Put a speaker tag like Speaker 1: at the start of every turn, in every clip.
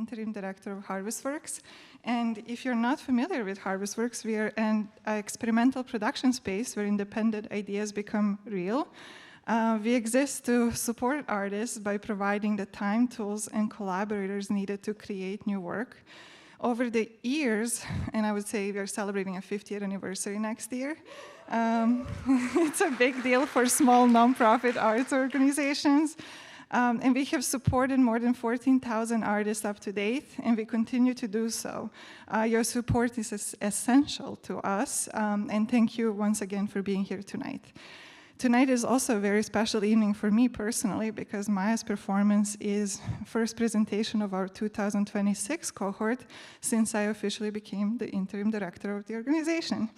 Speaker 1: interim director of Harvestworks. And if you're not familiar with Harvestworks, we are an experimental production space where independent ideas become real. We exist to support artists by providing the time, tools, and collaborators needed to create new work. Over the years, and I would say we're celebrating a 50th anniversary next year, it's a big deal for small nonprofit arts organizations. And we have supported more than 14,000 artists up to date, and we continue to do so. Your support is essential to us, and thank you once again for being here tonight. Tonight is also a very special evening for me personally, because Maya's performance is first presentation of our 2026 cohort since I officially became the interim director of the organization.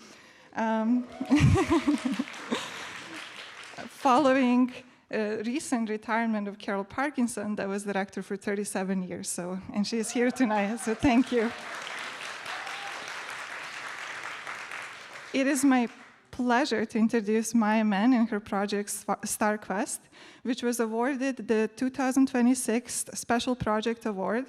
Speaker 1: Following recent retirement of Carol Parkinson, that was director for 37 years, and she is here tonight, so thank you. It is my pleasure to introduce Maya Mann and her project StarQuest, which was awarded the 2026 Special Project Award.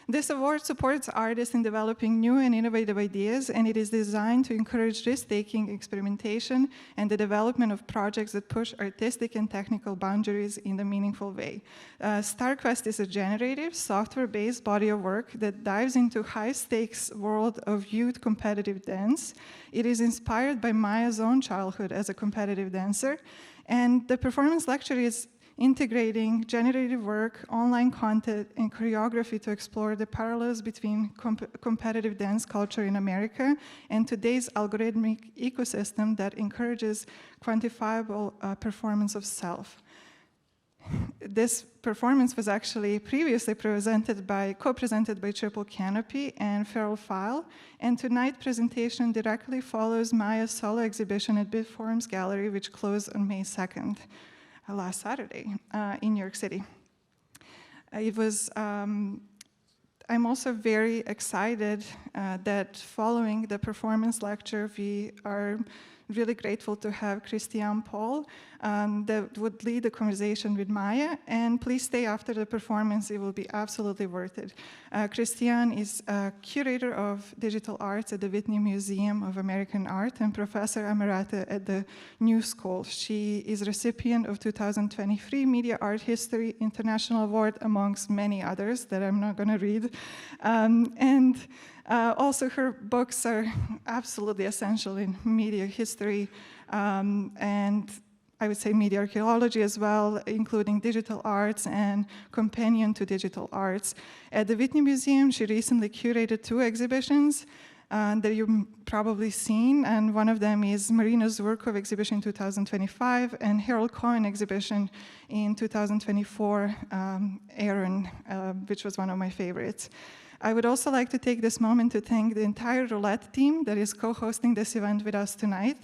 Speaker 1: This award supports artists in developing new and innovative ideas, and it is designed to encourage risk-taking, experimentation, and the development of projects that push artistic and technical boundaries in a meaningful way. StarQuest is a generative, software-based body of work that dives into high-stakes world of youth competitive dance. It is inspired by Maya's own childhood as a competitive dancer, and the performance lecture is integrating generative work, online content, and choreography to explore the parallels between competitive dance culture in America and today's algorithmic ecosystem that encourages quantifiable performance of self. This performance was actually previously co-presented by Triple Canopy and Feral File, and tonight's presentation directly follows Maya's solo exhibition at Bitforms Gallery, which closed on May 2nd. Last Saturday in New York City. I'm also very excited that following the performance lecture, we are really grateful to have Christian Paul that would lead the conversation with Maya, and please stay after the performance, it will be absolutely worth it. Christian is a curator of digital arts at the Whitney Museum of American Art and professor emerita at the New School. She is recipient of 2023 Media Art History International Award, amongst many others that I'm not going to read. Also, her books are absolutely essential in media history and I would say media archaeology as well, including digital arts and companion to digital arts. At the Whitney Museum, she recently curated 2 exhibitions that you've probably seen, and one of them is Marina Zurkov exhibition in 2025 and Harold Cohen exhibition in 2024, Aaron, which was one of my favorites. I would also like to take this moment to thank the entire Roulette team that is co-hosting this event with us tonight,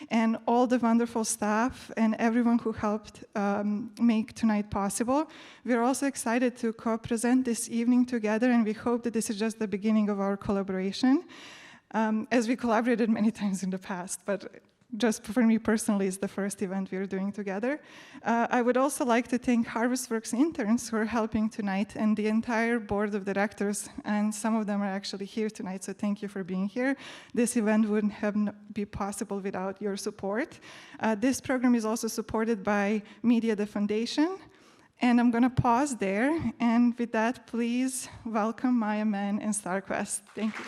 Speaker 1: and all the wonderful staff and everyone who helped make tonight possible. We're also excited to co-present this evening together, and we hope that this is just the beginning of our collaboration, as we collaborated many times in the past, but just for me personally, it's the first event we're doing together. I would also like to thank Harvestworks interns who are helping tonight and the entire board of directors, and some of them are actually here tonight, so thank you for being here. This event wouldn't have been possible without your support. This program is also supported by Media the Foundation, and I'm gonna pause there, and with that, please welcome Maya Mann and StarQuest. Thank you.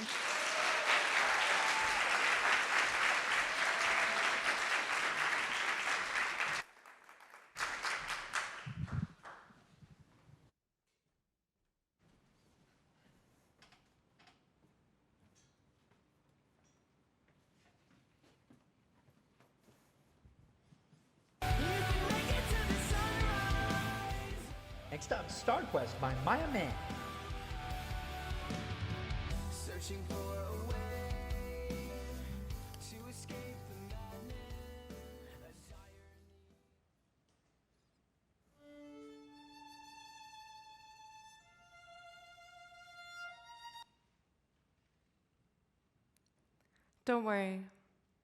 Speaker 2: Next up, StarQuest by Maya Mann. Searching for a way to escape the madness.
Speaker 3: Don't worry,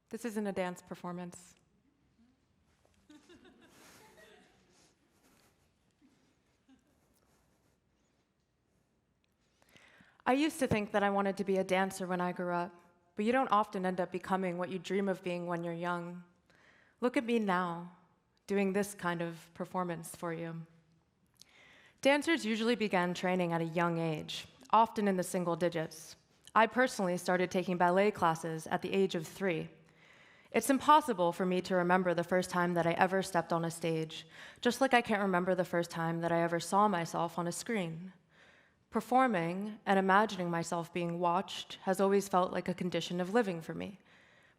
Speaker 3: this isn't a dance performance. I used to think that I wanted to be a dancer when I grew up, but you don't often end up becoming what you dream of being when you're young. Look at me now, doing this kind of performance for you. Dancers usually began training at a young age, often in the single digits. I personally started taking ballet classes at the age of 3. It's impossible for me to remember the first time that I ever stepped on a stage, just like I can't remember the first time that I ever saw myself on a screen. Performing and imagining myself being watched has always felt like a condition of living for me,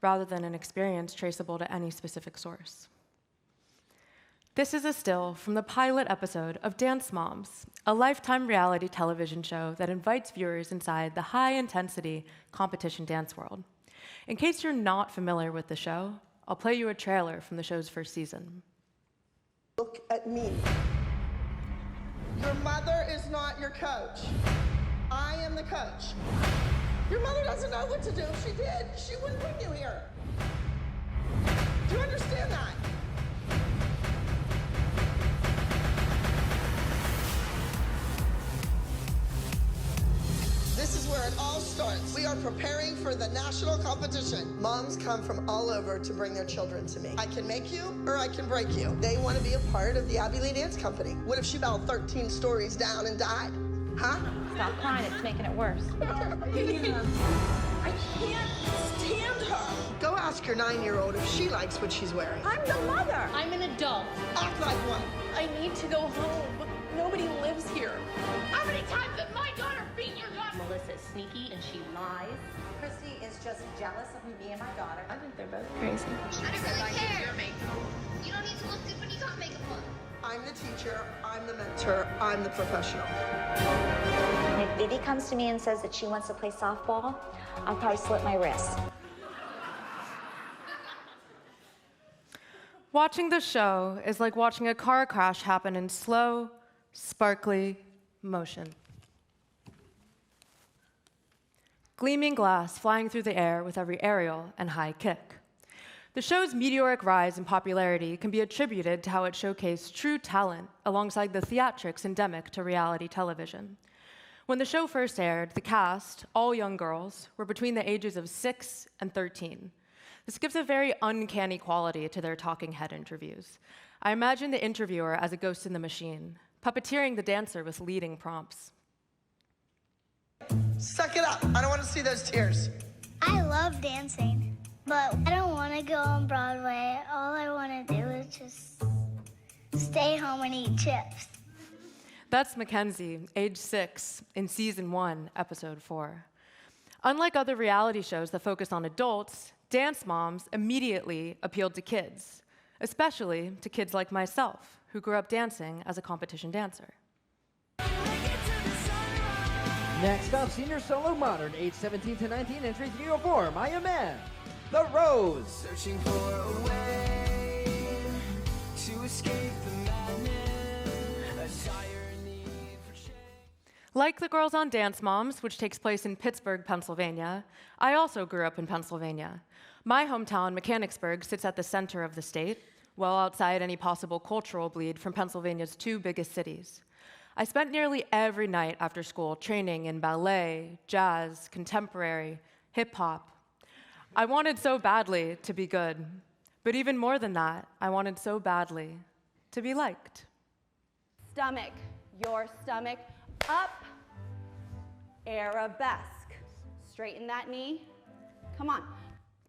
Speaker 3: rather than an experience traceable to any specific source. This is a still from the pilot episode of Dance Moms, a lifetime reality television show that invites viewers inside the high-intensity competition dance world. In case you're not familiar with the show, I'll play you a trailer from the show's first season.
Speaker 4: Look at me. Your mother is not your coach. I am the coach. Your mother doesn't know what to do. If she did, she wouldn't bring you here. Do you understand that? This is where it all starts. We are preparing for the national competition. Moms come from all over to bring their children to me. I can make you or I can break you. They want to be a part of the Abbey Lee Dance Company. What if she fell 13 stories down and died? Huh?
Speaker 5: Stop crying, it's making it worse.
Speaker 4: I can't stand her. Go ask your 9-year-old if she likes what she's wearing.
Speaker 5: I'm the mother. I'm an adult.
Speaker 4: Act like one.
Speaker 5: I need to go home. Nobody lives here.
Speaker 6: How many times did my daughter beat your daughter?
Speaker 5: Melissa's sneaky and she lies.
Speaker 7: Christy is just jealous of me and my daughter.
Speaker 5: I think they're both crazy.
Speaker 6: I don't really care. You don't need to look good when you got makeup on.
Speaker 4: I'm the teacher, I'm the mentor, I'm the professional.
Speaker 8: And if Vivi comes to me and says that she wants to play softball, I'll probably slit my wrist.
Speaker 3: Watching the show is like watching a car crash happen in slow, sparkly motion. Gleaming glass flying through the air with every aerial and high kick. The show's meteoric rise in popularity can be attributed to how it showcased true talent alongside the theatrics endemic to reality television. When the show first aired, the cast, all young girls, were between the ages of 6 and 13. This gives a very uncanny quality to their talking head interviews. I imagine the interviewer as a ghost in the machine, puppeteering the dancer with leading prompts.
Speaker 4: Suck it up. I don't want to see those tears.
Speaker 9: I love dancing, but I don't want to go on Broadway. All I want to do is just stay home and eat chips.
Speaker 3: That's Mackenzie, age 6, in season 1, episode 4. Unlike other reality shows that focus on adults, Dance Moms immediately appealed to kids, especially to kids like myself, who grew up dancing as a competition dancer.
Speaker 2: Next up, senior solo modern, age 17 to 19, entry 304, Maya Man, The Rose.
Speaker 10: Searching for a way to escape the madness, a dire need for change.
Speaker 3: Like the Girls on Dance Moms, which takes place in Pittsburgh, Pennsylvania, I also grew up in Pennsylvania. My hometown, Mechanicsburg, sits at the center of the state, well outside any possible cultural bleed from Pennsylvania's 2 biggest cities. I spent nearly every night after school training in ballet, jazz, contemporary, hip-hop. I wanted so badly to be good, but even more than that, I wanted so badly to be liked.
Speaker 5: Stomach, your stomach up. Arabesque. Straighten that knee. Come on.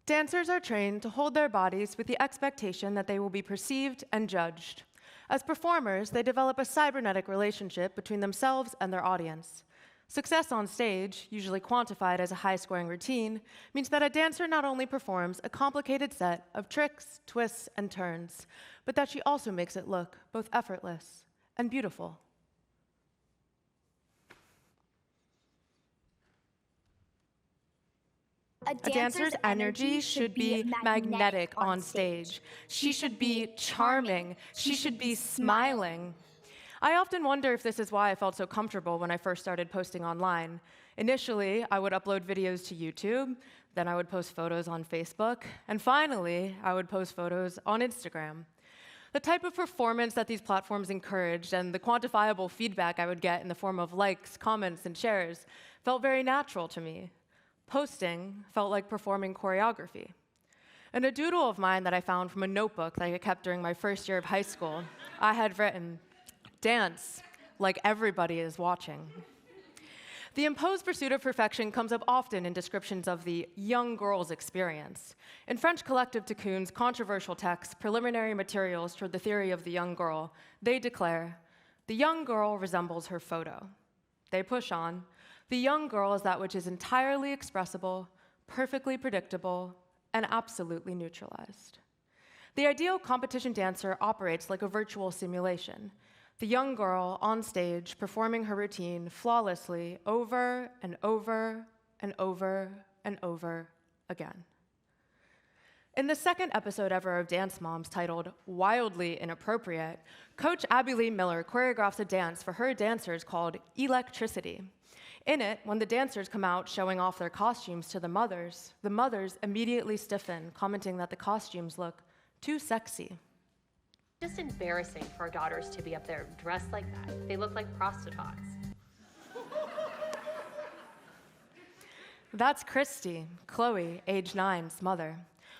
Speaker 3: Dancers are trained to hold their bodies with the expectation that they will be perceived and judged. As performers, they develop a cybernetic relationship between themselves and their audience. Success on stage, usually quantified as a high-scoring routine, means that a dancer not only performs a complicated set of tricks, twists, and turns, but that she also makes it look both effortless and beautiful. A dancer's energy should be magnetic on stage. She should be charming. She should be smiling. I often wonder if this is why I felt so comfortable when I first started posting online. Initially, I would upload videos to YouTube, then I would post photos on Facebook, and finally, I would post photos on Instagram. The type of performance that these platforms encouraged and the quantifiable feedback I would get in the form of likes, comments, and shares felt very natural to me. Posting felt like performing choreography. In a doodle of mine that I found from a notebook that I kept during my first year of high school, I had written, "Dance like everybody is watching." The imposed pursuit of perfection comes up often in descriptions of the young girl's experience. In French collective Tikun's controversial text, Preliminary Materials Toward the Theory of the Young Girl, they declare, "The young girl resembles her photo." They push on, "The young girl is that which is entirely expressible, perfectly predictable, and absolutely neutralized." The ideal competition dancer operates like a virtual simulation. The young girl on stage performing her routine flawlessly over and over and over and over again. In the second episode ever of Dance Moms, titled Wildly Inappropriate, Coach Abby Lee Miller choreographs a dance for her dancers called Electricity. In it, when the dancers come out showing off their costumes to the mothers immediately stiffen, commenting that the costumes look too sexy.
Speaker 11: Just embarrassing for our daughters to be up there dressed like that. They look like prostitutes.
Speaker 3: That's Christy, Chloe, age 9's mother.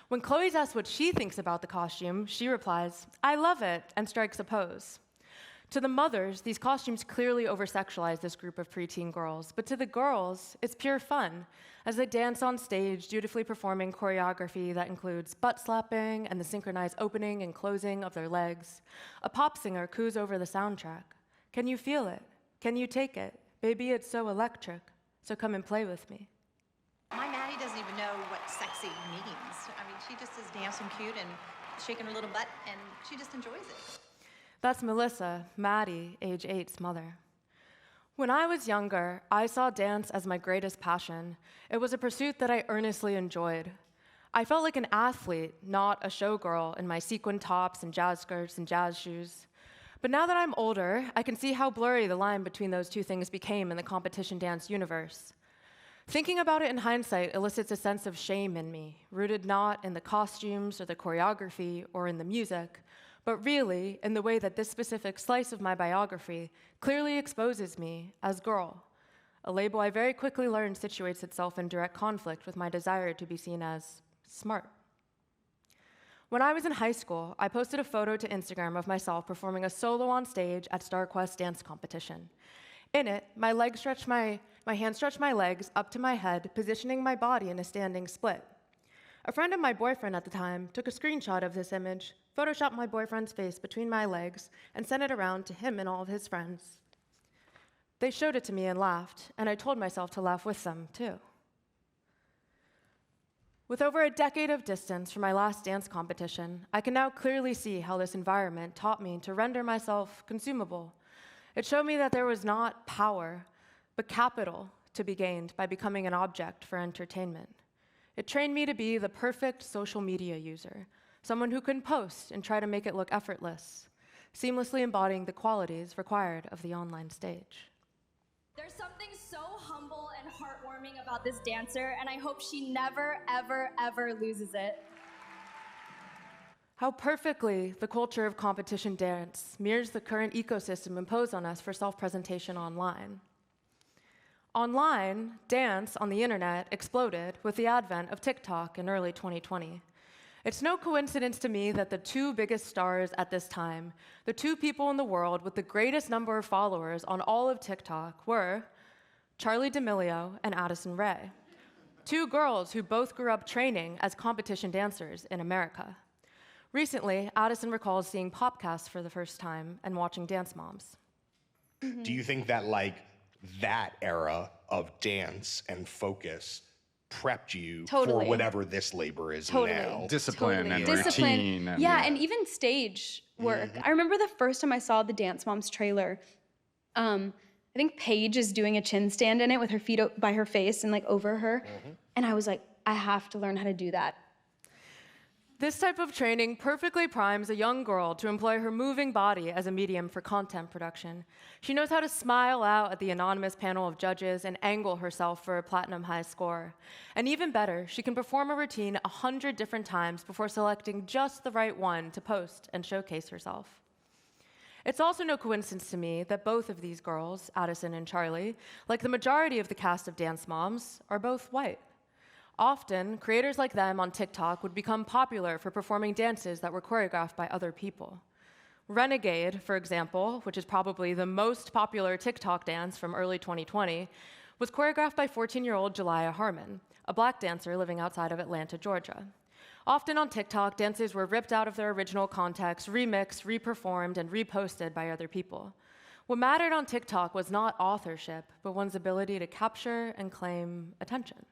Speaker 3: When Chloe's asked what she thinks about the costume, she replies, "I love it," and strikes a pose. To the mothers, these costumes clearly over-sexualize this group of preteen girls, but to the girls, it's pure fun, as they dance on stage, dutifully performing choreography that includes butt slapping and the synchronized opening and closing of their legs. A pop singer coos over the soundtrack. "Can you feel it? Can you take it? Baby, it's so electric, so come and play with me."
Speaker 7: My Maddie doesn't even know what sexy means. I mean, she just is dancing cute and shaking her little butt, and she just enjoys it.
Speaker 3: That's Melissa, Maddie, age 8's mother. When I was younger, I saw dance as my greatest passion. It was a pursuit that I earnestly enjoyed. I felt like an athlete, not a showgirl in my sequin tops and jazz skirts and jazz shoes. But now that I'm older, I can see how blurry the line between those two things became in the competition dance universe. Thinking about it in hindsight elicits a sense of shame in me, rooted not in the costumes or the choreography or in the music, but really in the way that this specific slice of my biography clearly exposes me as girl, a label I very quickly learned situates itself in direct conflict with my desire to be seen as smart. When I was in high school, I posted a photo to Instagram of myself performing a solo on stage at StarQuest dance competition. In it, my hand stretched my legs up to my head, positioning my body in a standing split. A friend of my boyfriend at the time took a screenshot of this image, photoshopped my boyfriend's face between my legs, and sent it around to him and all of his friends. They showed it to me and laughed, and I told myself to laugh with them, too. With over a decade of distance from my last dance competition, I can now clearly see how this environment taught me to render myself consumable. It showed me that there was not power, but capital to be gained by becoming an object for entertainment. It trained me to be the perfect social media user, someone who can post and try to make it look effortless, seamlessly embodying the qualities required of the online stage.
Speaker 12: There's something so humble and heartwarming about this dancer, and I hope she never, ever, ever loses it.
Speaker 3: How perfectly the culture of competition dance mirrors the current ecosystem imposed on us for self-presentation online. Online, dance on the internet exploded with the advent of TikTok in early 2020. It's no coincidence to me that the two biggest stars at this time, the two people in the world with the greatest number of followers on all of TikTok, were Charli D'Amelio and Addison Rae, two girls who both grew up training as competition dancers in America. Recently, Addison recalls seeing Popcast for the first time and watching Dance Moms.
Speaker 13: Do you think that, like, that era of dance and focus prepped you for whatever this labor is now?
Speaker 14: Discipline and routine. And
Speaker 15: and even stage work. I remember the first time I saw the Dance Moms trailer, I think Paige is doing a chin stand in it with her feet by her face and like over her. And I was like, I have to learn how to do that.
Speaker 3: This type of training perfectly primes a young girl to employ her moving body as a medium for content production. She knows how to smile out at the anonymous panel of judges and angle herself for a platinum high score. And even better, she can perform a routine 100 different times before selecting just the right one to post and showcase herself. It's also no coincidence to me that both of these girls, Addison and Charlie, like the majority of the cast of Dance Moms, are both white. Often, creators like them on TikTok would become popular for performing dances that were choreographed by other people. Renegade, for example, which is probably the most popular TikTok dance from early 2020, was choreographed by 14-year-old Jelaya Harmon, a black dancer living outside of Atlanta, Georgia. Often on TikTok, dances were ripped out of their original context, remixed, reperformed, and reposted by other people. What mattered on TikTok was not authorship, but one's ability to capture and claim attention.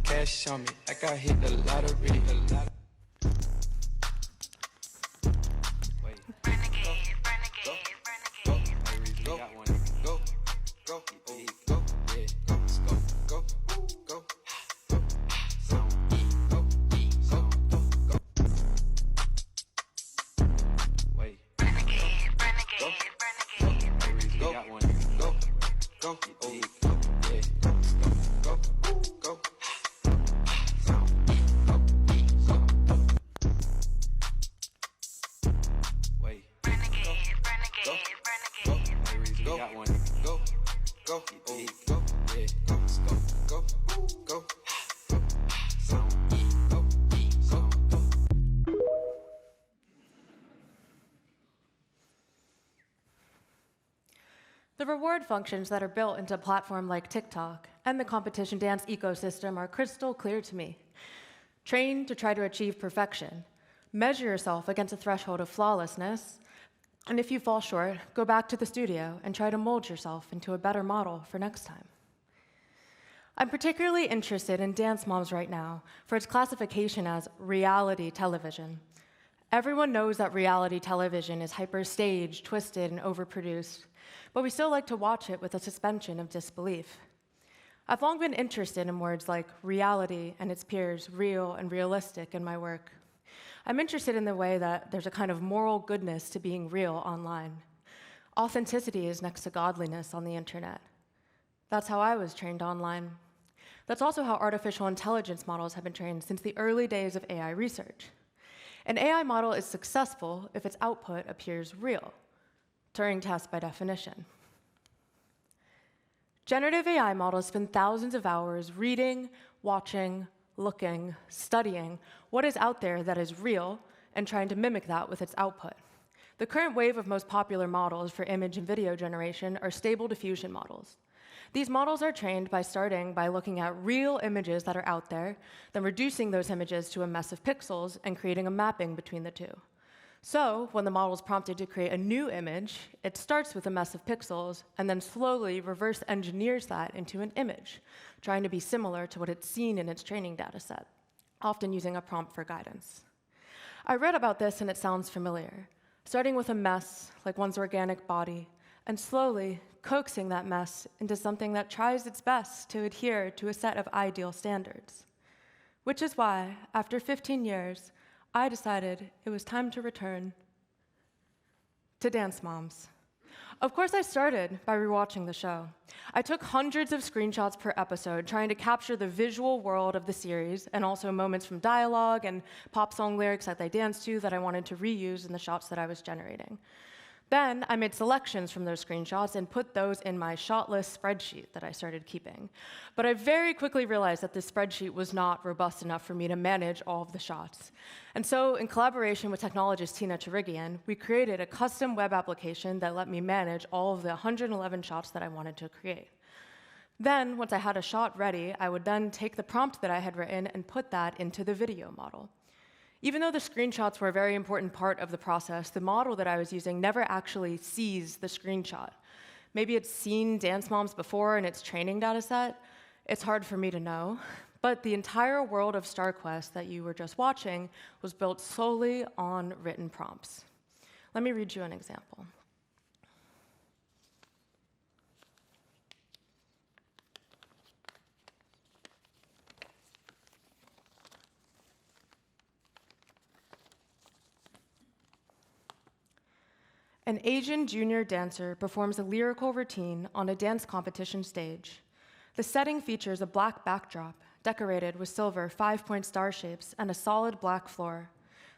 Speaker 10: Cash on me, like I hit the lottery.
Speaker 3: The reward functions that are built into a platform like TikTok and the competition dance ecosystem are crystal clear to me. Train to try to achieve perfection. Measure yourself against a threshold of flawlessness. And if you fall short, go back to the studio and try to mold yourself into a better model for next time. I'm particularly interested in Dance Moms right now for its classification as reality television. Everyone knows that reality television is hyper-staged, twisted, and overproduced, but we still like to watch it with a suspension of disbelief. I've long been interested in words like reality and its peers, real and realistic, in my work. I'm interested in the way that there's a kind of moral goodness to being real online. Authenticity is next to godliness on the internet. That's how I was trained online. That's also how artificial intelligence models have been trained since the early days of AI research. An AI model is successful if its output appears real. Turing test by definition. Generative AI models spend thousands of hours reading, watching, looking, studying what is out there that is real and trying to mimic that with its output. The current wave of most popular models for image and video generation are stable diffusion models. These models are trained by starting by looking at real images that are out there, then reducing those images to a mess of pixels and creating a mapping between the two. So, when the model is prompted to create a new image, it starts with a mess of pixels and then slowly reverse engineers that into an image, trying to be similar to what it's seen in its training data set, often using a prompt for guidance. I read about this and it sounds familiar, starting with a mess, like one's organic body, and slowly coaxing that mess into something that tries its best to adhere to a set of ideal standards. Which is why, after 15 years, I decided it was time to return to Dance Moms. Of course, I started by rewatching the show. I took hundreds of screenshots per episode, trying to capture the visual world of the series, and also moments from dialogue and pop song lyrics that they danced to that I wanted to reuse in the shots that I was generating. Then I made selections from those screenshots and put those in my shot list spreadsheet that I started keeping. But I very quickly realized that this spreadsheet was not robust enough for me to manage all of the shots. And so, in collaboration with technologist Tina Tarighian, we created a custom web application that let me manage all of the 111 shots that I wanted to create. Then, once I had a shot ready, I would then take the prompt that I had written and put that into the video model. Even though the screenshots were a very important part of the process, the model that I was using never actually sees the screenshot. Maybe it's seen Dance Moms before in its training data set. It's hard for me to know. But the entire world of StarQuest that you were just watching was built solely on written prompts. Let me read you an example. An Asian junior dancer performs a lyrical routine on a dance competition stage. The setting features a black backdrop, decorated with silver 5-point star shapes and a solid black floor.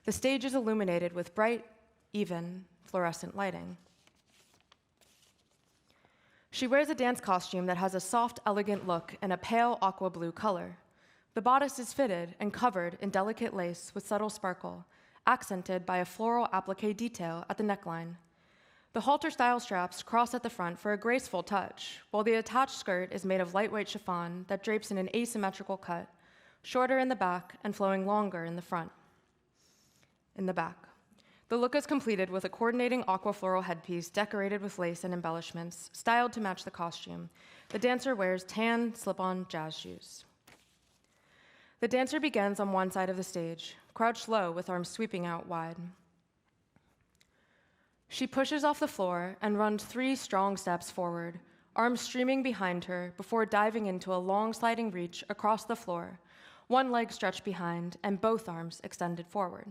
Speaker 3: The stage is illuminated with bright, even, fluorescent lighting. She wears a dance costume that has a soft, elegant look and a pale aqua blue color. The bodice is fitted and covered in delicate lace with subtle sparkle, accented by a floral applique detail at the neckline. The halter-style straps cross at the front for a graceful touch, while the attached skirt is made of lightweight chiffon that drapes in an asymmetrical cut, shorter in the back and flowing longer in the front. In the back. The look is completed with a coordinating aqua floral headpiece decorated with lace and embellishments, styled to match the costume. The dancer wears tan, slip-on jazz shoes. The dancer begins on one side of the stage, crouched low with arms sweeping out wide. She pushes off the floor and runs 3 strong steps forward, arms streaming behind her before diving into a long sliding reach across the floor, one leg stretched behind and both arms extended forward.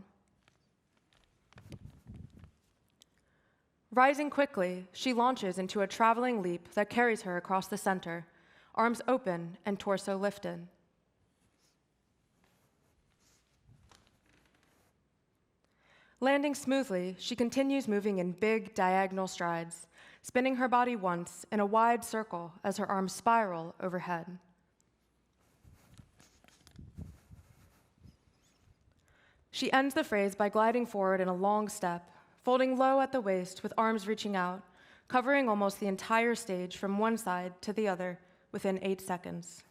Speaker 3: Rising quickly, she launches into a traveling leap that carries her across the center, arms open and torso lifted. Landing smoothly, she continues moving in big diagonal strides, spinning her body once in a wide circle as her arms spiral overhead. She ends the phrase by gliding forward in a long step, folding low at the waist with arms reaching out, covering almost the entire stage from one side to the other within 8 seconds.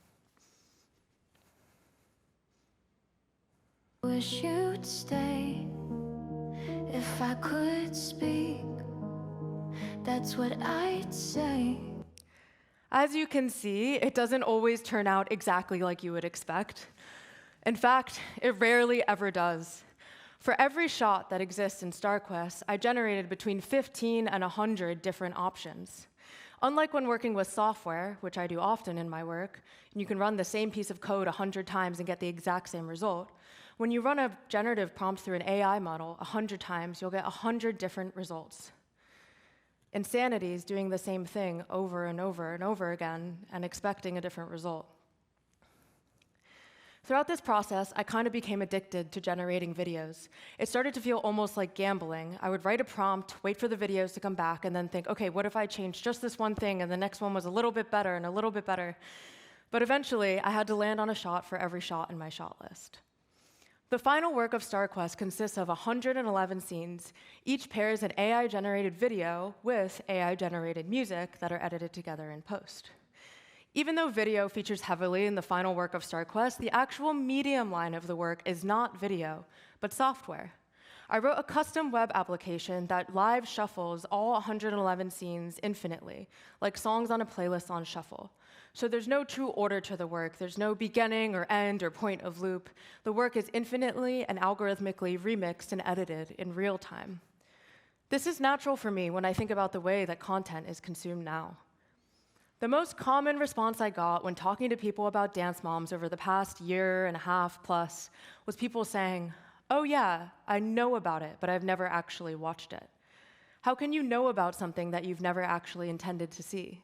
Speaker 10: Wish you'd stay. If I could speak, that's what I'd say.
Speaker 3: As you can see, it doesn't always turn out exactly like you would expect. In fact, it rarely ever does. For every shot that exists in StarQuest, I generated between 15 and 100 different options. Unlike when working with software, which I do often in my work, and you can run the same piece of code 100 times and get the exact same result, when you run a generative prompt through an AI model 100 times, you'll get 100 different results. Insanity is doing the same thing over and over and over again and expecting a different result. Throughout this process, I kind of became addicted to generating videos. It started to feel almost like gambling. I would write a prompt, wait for the videos to come back, and then think, okay, what if I changed just this one thing and the next one was a little bit better and a little bit better? But eventually, I had to land on a shot for every shot in my shot list. The final work of StarQuest consists of 111 scenes. Each pairs an AI-generated video with AI-generated music that are edited together in post. Even though video features heavily in the final work of StarQuest, the actual medium line of the work is not video, but software. I wrote a custom web application that live shuffles all 111 scenes infinitely, like songs on a playlist on shuffle. So there's no true order to the work. There's no beginning or end or point of loop. The work is infinitely and algorithmically remixed and edited in real time. This is natural for me when I think about the way that content is consumed now. The most common response I got when talking to people about dance moms over the past year and a half plus was people saying, "Oh yeah, I know about it, but I've never actually watched it." How can you know about something that you've never actually intended to see?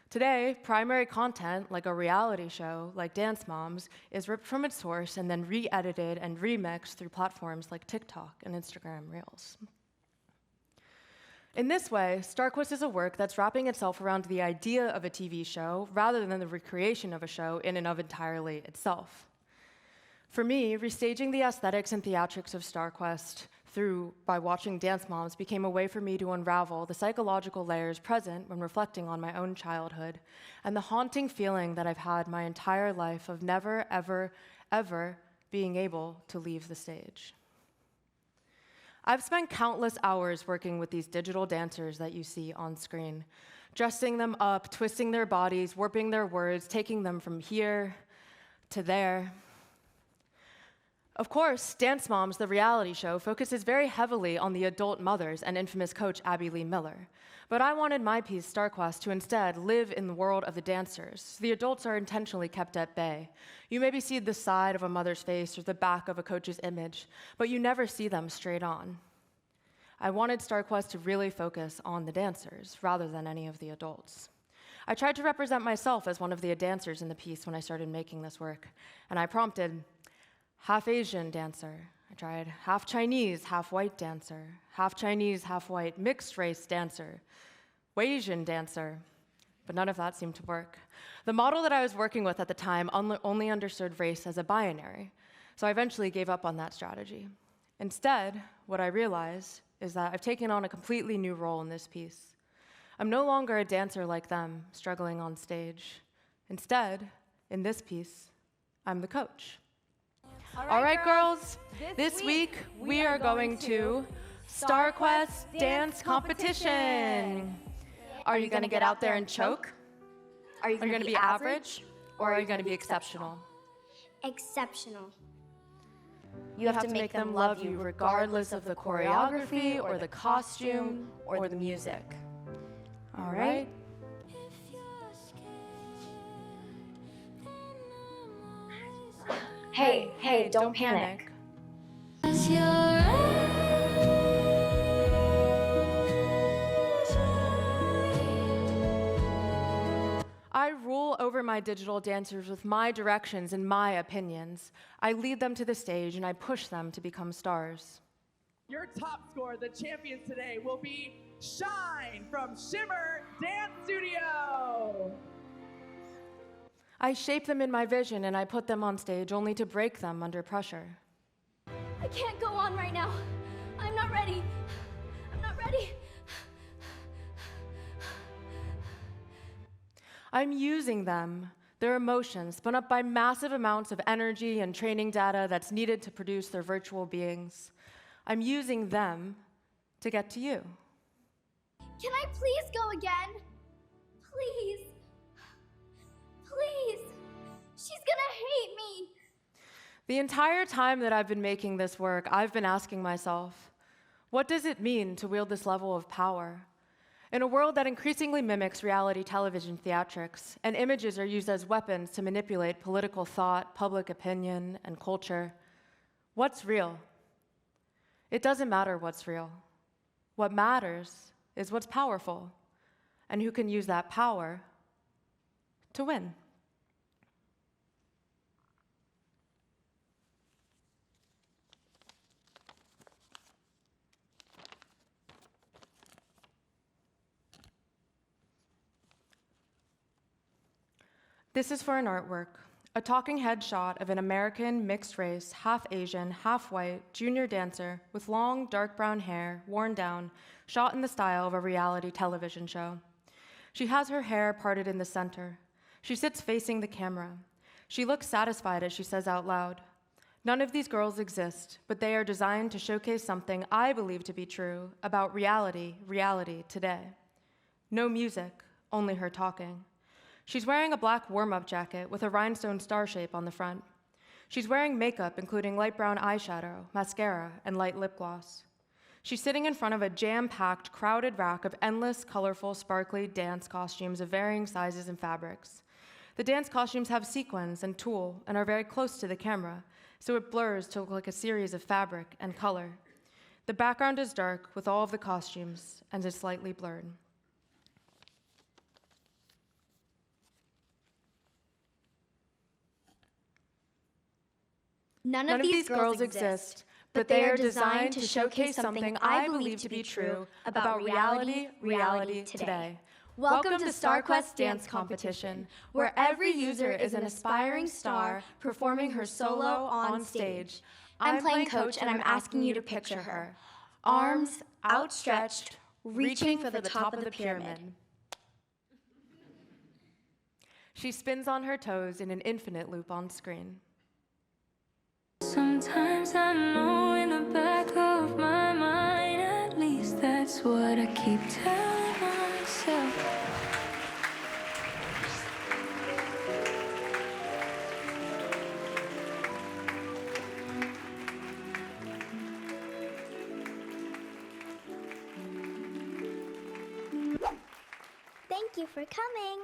Speaker 3: Today, primary content, like a reality show, like Dance Moms, is ripped from its source and then re-edited and remixed through platforms like TikTok and Instagram Reels. In this way, StarQuest is a work that's wrapping itself around the idea of a TV show rather than the recreation of a show in and of entirely itself. For me, restaging the aesthetics and theatrics of StarQuest by watching Dance Moms became a way for me to unravel the psychological layers present when reflecting on my own childhood and the haunting feeling that I've had my entire life of never, ever, ever being able to leave the stage. I've spent countless hours working with these digital dancers that you see on screen, dressing them up, twisting their bodies, warping their words, taking them from here to there. Of course, Dance Moms, the reality show, focuses very heavily on the adult mothers and infamous coach Abby Lee Miller. But I wanted my piece, StarQuest, to instead live in the world of the dancers. The adults are intentionally kept at bay. You maybe see the side of a mother's face or the back of a coach's image, but you never see them straight on. I wanted StarQuest to really focus on the dancers rather than any of the adults. I tried to represent myself as one of the dancers in the piece when I started making this work, and I prompted half Asian dancer. I tried half Chinese, half white dancer, half Chinese, half white mixed race dancer, Asian dancer, but none of that seemed to work. The model that I was working with at the time only understood race as a binary, so I eventually gave up on that strategy. Instead, what I realized is that I've taken on a completely new role in this piece. I'm no longer a dancer like them, struggling on stage. Instead, in this piece, I'm the coach. All right, girls, this week we are going to StarQuest Dance Competition. Are you going to get out there and choke? Are you going to be average? Or are you going to be exceptional?
Speaker 9: Exceptional.
Speaker 3: You have to make them love you regardless of the choreography or the costume or the music. All right?
Speaker 8: Hey, don't panic.
Speaker 3: I rule over my digital dancers with my directions and my opinions. I lead them to the stage and I push them to become stars.
Speaker 16: Your top scorer, the champions today, will be Shine from Shimmer Dance Studio.
Speaker 3: I shape them in my vision and I put them on stage only to break them under pressure.
Speaker 12: I can't go on right now. I'm not ready. I'm not ready.
Speaker 3: I'm using them, their emotions, spun up by massive amounts of energy and training data that's needed to produce their virtual beings. I'm using them to get to you.
Speaker 12: Can I please go again? Please. Please. She's gonna hate me.
Speaker 3: The entire time that I've been making this work, I've been asking myself, what does it mean to wield this level of power? In a world that increasingly mimics reality television theatrics, and images are used as weapons to manipulate political thought, public opinion, and culture, what's real? It doesn't matter what's real. What matters is what's powerful, and who can use that power to win. This is for an artwork, a talking head shot of an American mixed race, half Asian, half white, junior dancer with long, dark brown hair, worn down, shot in the style of a reality television show. She has her hair parted in the center. She sits facing the camera. She looks satisfied as she says out loud, "None of these girls exist, but they are designed to showcase something I believe to be true about reality today. No music, only her talking." She's wearing a black warm-up jacket with a rhinestone star shape on the front. She's wearing makeup, including light brown eyeshadow, mascara, and light lip gloss. She's sitting in front of a jam-packed, crowded rack of endless, colorful, sparkly dance costumes of varying sizes and fabrics. The dance costumes have sequins and tulle and are very close to the camera, so it blurs to look like a series of fabric and color. The background is dark with all of the costumes and is slightly blurred.
Speaker 12: None of these girls exist, but they are designed to showcase something I believe to be true about reality today. Welcome to StarQuest Dance Competition, where every user is an aspiring star performing her solo on stage. I'm playing coach and I'm asking you to picture her. Arms outstretched, reaching for the top of the pyramid.
Speaker 3: She spins on her toes in an infinite loop on screen.
Speaker 10: Sometimes I know in the back of my mind, at least that's what I keep telling myself.
Speaker 9: Thank you for coming.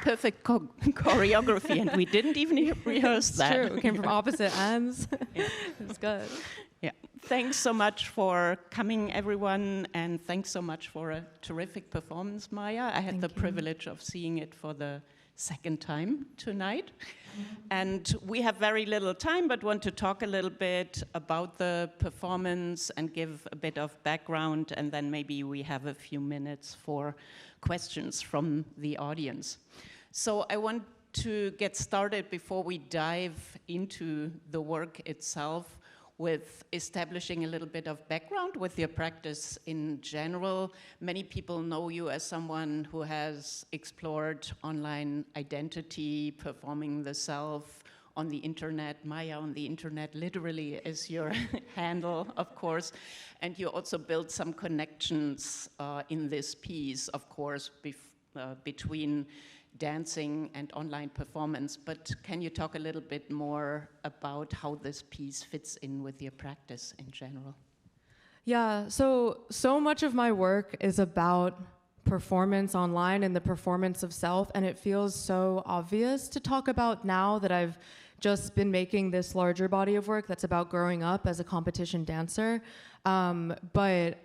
Speaker 17: Perfect choreography, and we didn't even rehearse that.
Speaker 3: True. We came from opposite ends.
Speaker 17: Yeah.
Speaker 3: It's good.
Speaker 17: Yeah. Thanks so much for coming, everyone, and thanks so much for a terrific performance, Maya. I had the privilege of seeing it for the second time tonight. And we have very little time, but want to talk a little bit about the performance and give a bit of background, and then maybe we have a few minutes for questions from the audience. So I want to get started before we dive into the work itself with establishing a little bit of background with your practice in general. Many people know you as someone who has explored online identity, performing the self on the internet. Maya on the internet literally is your handle, of course. And you also built some connections in this piece, of course, between dancing and online performance. But can you talk a little bit more about how this piece fits in with your practice in general?
Speaker 3: Yeah, so much of my work is about performance online and the performance of self, and it feels so obvious to talk about now that I've just been making this larger body of work that's about growing up as a competition dancer. But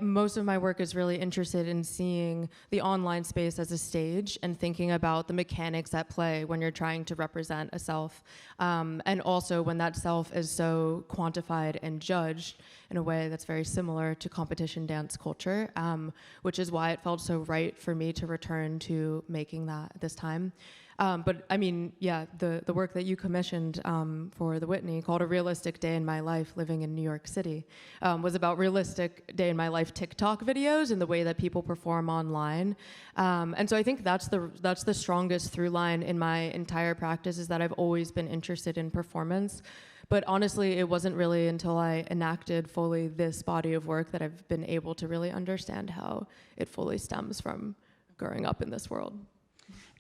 Speaker 3: most of my work is really interested in seeing the online space as a stage and thinking about the mechanics at play when you're trying to represent a self. And also when that self is so quantified and judged in a way that's very similar to competition dance culture, which is why it felt so right for me to return to making that this time. But I mean, yeah, the work that you commissioned for the Whitney, called A Realistic Day in My Life Living in New York City, was about realistic day in my life TikTok videos and the way that people perform online. And so I think that's the strongest through line in my entire practice, is that I've always been interested in performance. But honestly, it wasn't really until I enacted fully this body of work that I've been able to really understand how it fully stems from growing up in this world.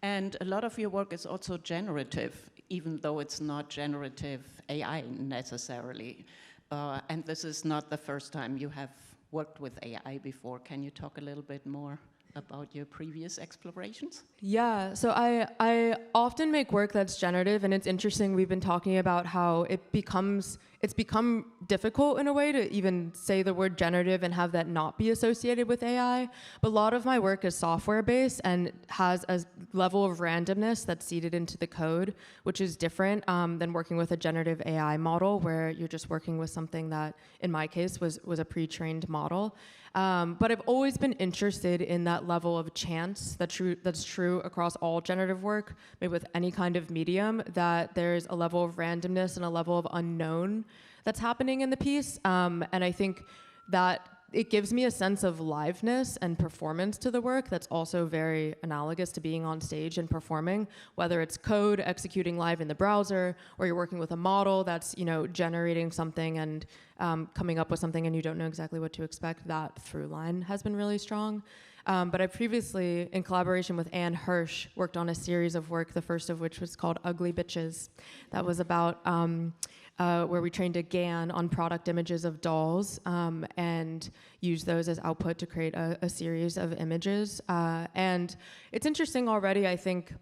Speaker 17: And a lot of your work is also generative, even though it's not generative AI necessarily. And this is not the first time you have worked with AI before. Can you talk a little bit more about your previous explorations?
Speaker 3: Yeah, so I often make work that's generative, and it's interesting, we've been talking about how it's become difficult in a way to even say the word generative and have that not be associated with AI. But a lot of my work is software-based and has a level of randomness that's seeded into the code, which is different than working with a generative AI model, where you're just working with something that, in my case, was a pre-trained model. But I've always been interested in that level of chance that's true across all generative work, maybe with any kind of medium, that there's a level of randomness and a level of unknown that's happening in the piece. And I think that it gives me a sense of liveness and performance to the work that's also very analogous to being on stage and performing, whether it's code executing live in the browser, or you're working with a model that's, generating something and coming up with something and you don't know exactly what to expect. That through line has been really strong. But I previously, in collaboration with Anne Hirsch, worked on a series of work, the first of which was called Ugly Bitches. That was about where we trained a GAN on product images of dolls and used those as output to create a series of images. And it's interesting already, I think,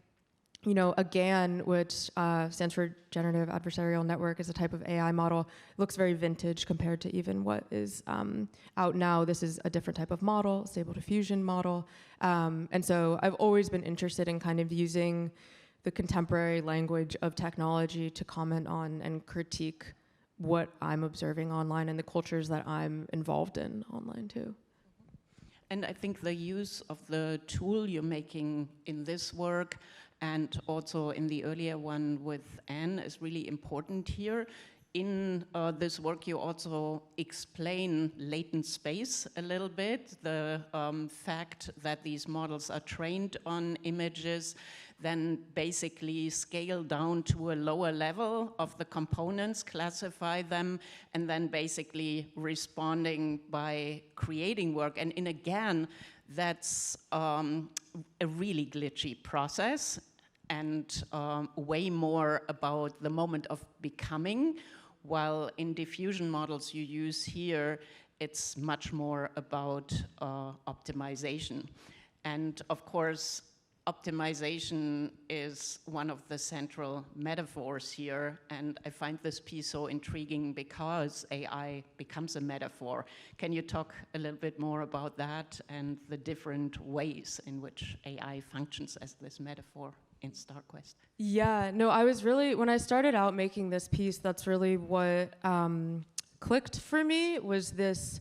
Speaker 3: a GAN, which stands for Generative Adversarial Network, is a type of AI model. It looks very vintage compared to even what is out now. This is a different type of model, Stable Diffusion model. And so I've always been interested in kind of using the contemporary language of technology to comment on and critique what I'm observing online and the cultures that I'm involved in online too.
Speaker 17: And I think the use of the tool you're making in this work and also in the earlier one with Anne is really important here. In this work, you also explain latent space a little bit, the fact that these models are trained on images, then basically scale down to a lower level of the components, classify them, and then basically responding by creating work. And again, that's a really glitchy process and way more about the moment of becoming, while in diffusion models you use here, it's much more about optimization. And of course, optimization is one of the central metaphors here, and I find this piece so intriguing because AI becomes a metaphor. Can you talk a little bit more about that and the different ways in which AI functions as this metaphor in StarQuest?
Speaker 3: Yeah, no, I was really, when I started out making this piece, that's really what clicked for me, was this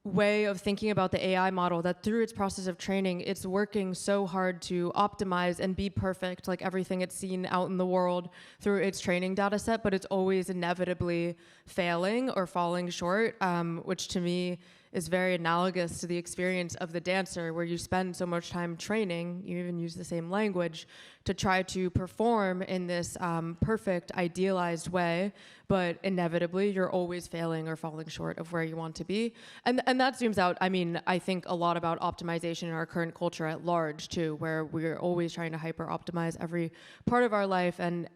Speaker 3: way of thinking about the AI model, that through its process of training, it's working so hard to optimize and be perfect, like everything it's seen out in the world through its training data set, but it's always inevitably failing or falling short, which to me is very analogous to the experience of the dancer, where you spend so much time training, you even use the same language, to try to perform in this perfect, idealized way, but inevitably you're always failing or falling short of where you want to be. And that zooms out, I mean, I think a lot about optimization in our current culture at large too, where we're always trying to hyper-optimize every part of our life and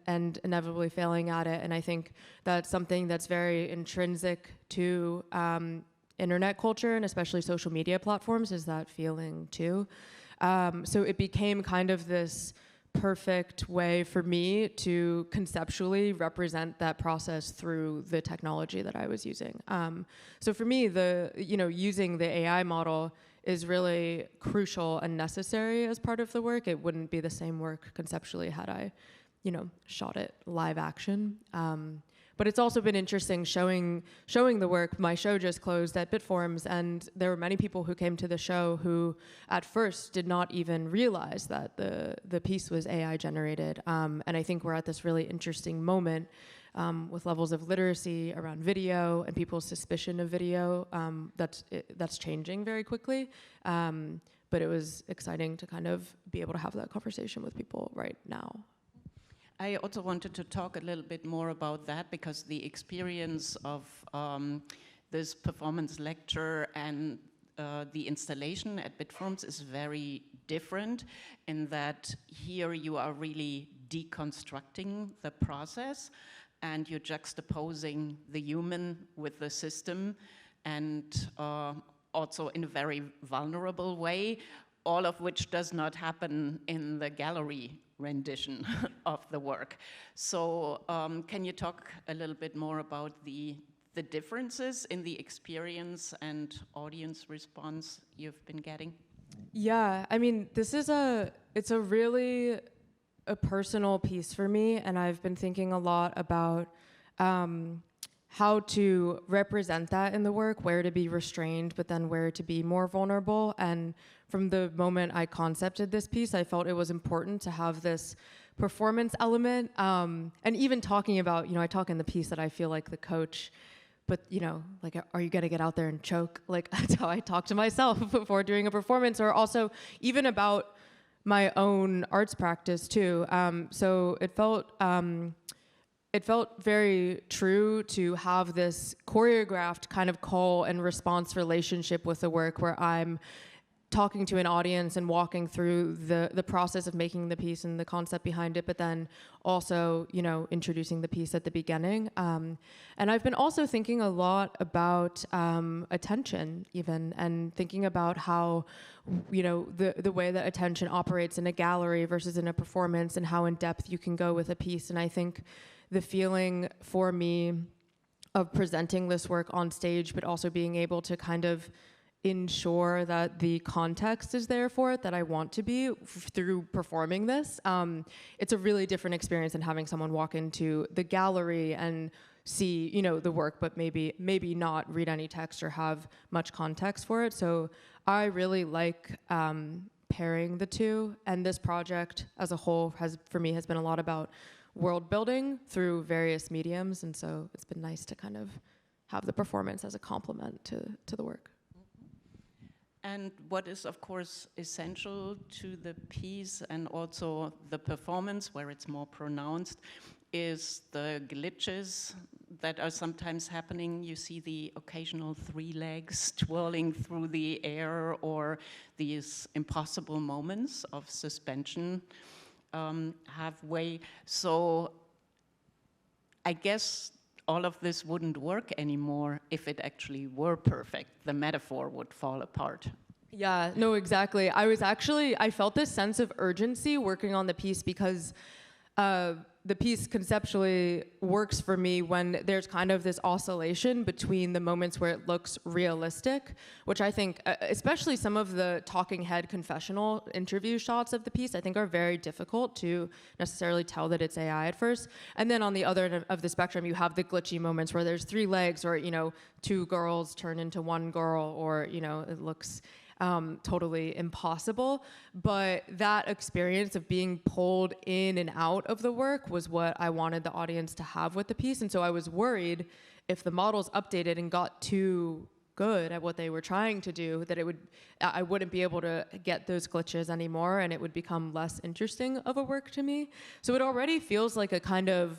Speaker 3: inevitably failing at it. And I think that's something that's very intrinsic to internet culture, and especially social media platforms, is that feeling too. So it became kind of this perfect way for me to conceptually represent that process through the technology that I was using. So for me, using the AI model is really crucial and necessary as part of the work. It wouldn't be the same work conceptually had I, shot it live action. But it's also been interesting showing the work. My show just closed at Bitforms, and there were many people who came to the show who at first did not even realize that the piece was AI generated. And I think we're at this really interesting moment with levels of literacy around video and people's suspicion of video that's changing very quickly. But it was exciting to kind of be able to have that conversation with people right now.
Speaker 17: I also wanted to talk a little bit more about that, because the experience of this performance lecture and the installation at Bitforms is very different, in that here you are really deconstructing the process and you're juxtaposing the human with the system, and also in a very vulnerable way, all of which does not happen in the gallery rendition of the work. So can you talk a little bit more about the differences in the experience and audience response you've been getting?
Speaker 3: Yeah, I mean, it's a really a personal piece for me, and I've been thinking a lot about how to represent that in the work, where to be restrained, but then where to be more vulnerable. And from the moment I concepted this piece, I felt it was important to have this performance element. And even talking about, I talk in the piece that I feel like the coach, but like, are you gonna get out there and choke? Like, that's how I talk to myself before doing a performance, or also even about my own arts practice too. So it felt very true to have this choreographed kind of call and response relationship with the work, where I'm talking to an audience and walking through the process of making the piece and the concept behind it, but then also, introducing the piece at the beginning. And I've been also thinking a lot about attention even, and thinking about how, the way that attention operates in a gallery versus in a performance, and how in depth you can go with a piece. And I think the feeling for me of presenting this work on stage, but also being able to kind of ensure that the context is there for it that I want to be through performing this. It's a really different experience than having someone walk into the gallery and see, you know, the work, but maybe not read any text or have much context for it. So I really like pairing the two, and this project as a whole has been a lot about world building through various mediums, and so it's been nice to kind of have the performance as a complement to the work.
Speaker 17: And what is, of course, essential to the piece and also the performance, where it's more pronounced, is the glitches that are sometimes happening. You see the occasional 3 legs twirling through the air, or these impossible moments of suspension halfway. So I guess all of this wouldn't work anymore if it actually were perfect. The metaphor would fall apart.
Speaker 3: Yeah, no, exactly. I felt this sense of urgency working on the piece because the piece conceptually works for me when there's kind of this oscillation between the moments where it looks realistic, which I think, especially some of the talking head confessional interview shots of the piece, I think are very difficult to necessarily tell that it's AI at first. And then on the other end of the spectrum, you have the glitchy moments where there's 3 legs, or, you know, 2 girls turn into 1 girl, or, you know, it looks totally impossible. But that experience of being pulled in and out of the work was what I wanted the audience to have with the piece. And so I was worried if the models updated and got too good at what they were trying to do, that I wouldn't be able to get those glitches anymore, and it would become less interesting of a work to me. So it already feels like a kind of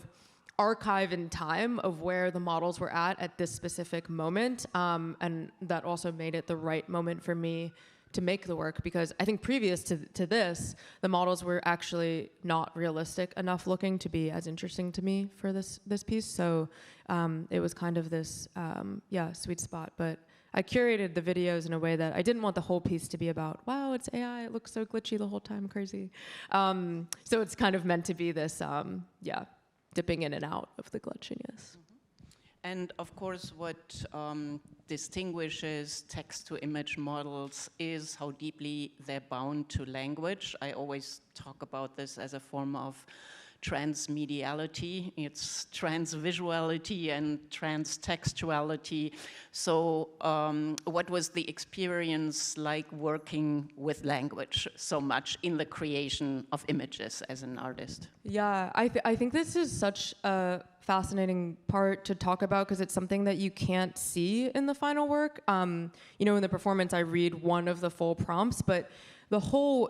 Speaker 3: archive in time of where the models were at this specific moment, and that also made it the right moment for me to make the work, because I think previous to this, the models were actually not realistic enough looking to be as interesting to me for this piece. So it was kind of this sweet spot. But I curated the videos in a way that I didn't want the whole piece to be about, wow, it's AI, it looks so glitchy the whole time, crazy. So it's kind of meant to be this, dipping in and out of the glitchiness.
Speaker 17: And of course, what distinguishes text-to-image models is how deeply they're bound to language. I always talk about this as a form of transmediality. It's transvisuality and transtextuality. So what was the experience like working with language so much in the creation of images as an artist?
Speaker 3: Yeah, I think this is such a fascinating part to talk about, because it's something that you can't see in the final work. In the performance, I read one of the full prompts, but the whole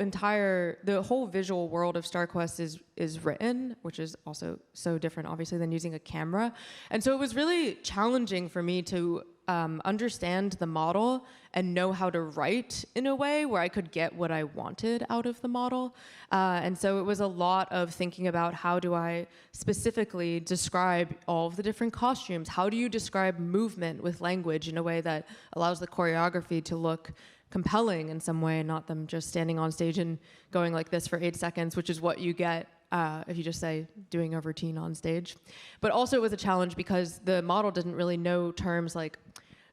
Speaker 3: visual world of StarQuest is written, which is also so different, obviously, than using a camera. And so it was really challenging for me to understand the model and know how to write in a way where I could get what I wanted out of the model. And so it was a lot of thinking about, how do I specifically describe all of the different costumes? How do you describe movement with language in a way that allows the choreography to look compelling in some way, not them just standing on stage and going like this for 8 seconds, which is what you get if you just say doing a routine on stage. But also it was a challenge because the model didn't really know terms like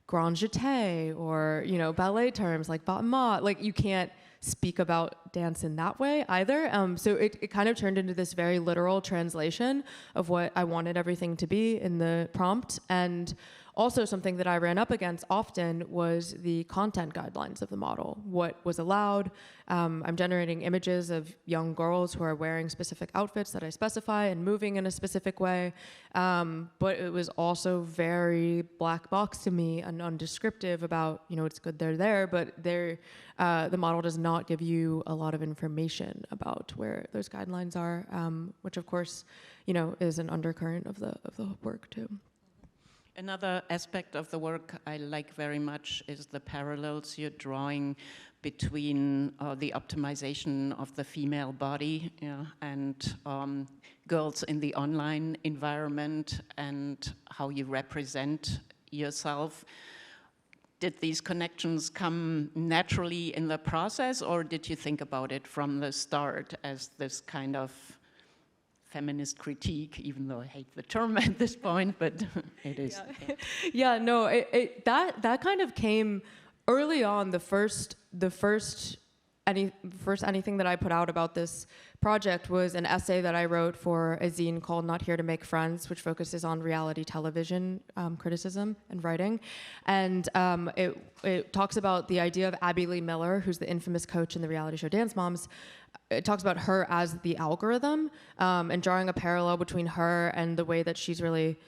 Speaker 3: grand jeté or, ballet terms like battement. Like, you can't speak about dance in that way either. So it kind of turned into this very literal translation of what I wanted everything to be in the prompt. And also something that I ran up against often was the content guidelines of the model, what was allowed. I'm generating images of young girls who are wearing specific outfits that I specify and moving in a specific way. But it was also very black box to me and undescriptive about, it's good they're there, but the model does not give you a lot of information about where those guidelines are, which of course, is an undercurrent of the work too.
Speaker 17: Another aspect of the work I like very much is the parallels you're drawing between the optimization of the female body and girls in the online environment and how you represent yourself. Did these connections come naturally in the process, or did you think about it from the start as this kind of feminist critique, even though I hate the term at this point, but it is.
Speaker 3: That kind of came early on, the first anything that I put out about this project was an essay that I wrote for a zine called Not Here to Make Friends, which focuses on reality television criticism and writing. And it talks about the idea of Abby Lee Miller, who's the infamous coach in the reality show Dance Moms. It talks about her as the algorithm, and drawing a parallel between her and the way that she's really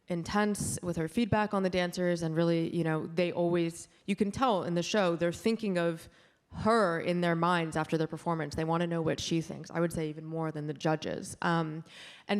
Speaker 3: intense with her feedback on the dancers, and really, you can tell in the show, they're thinking of her in their minds after their performance. They want to know what she thinks. I would say even more than the judges. And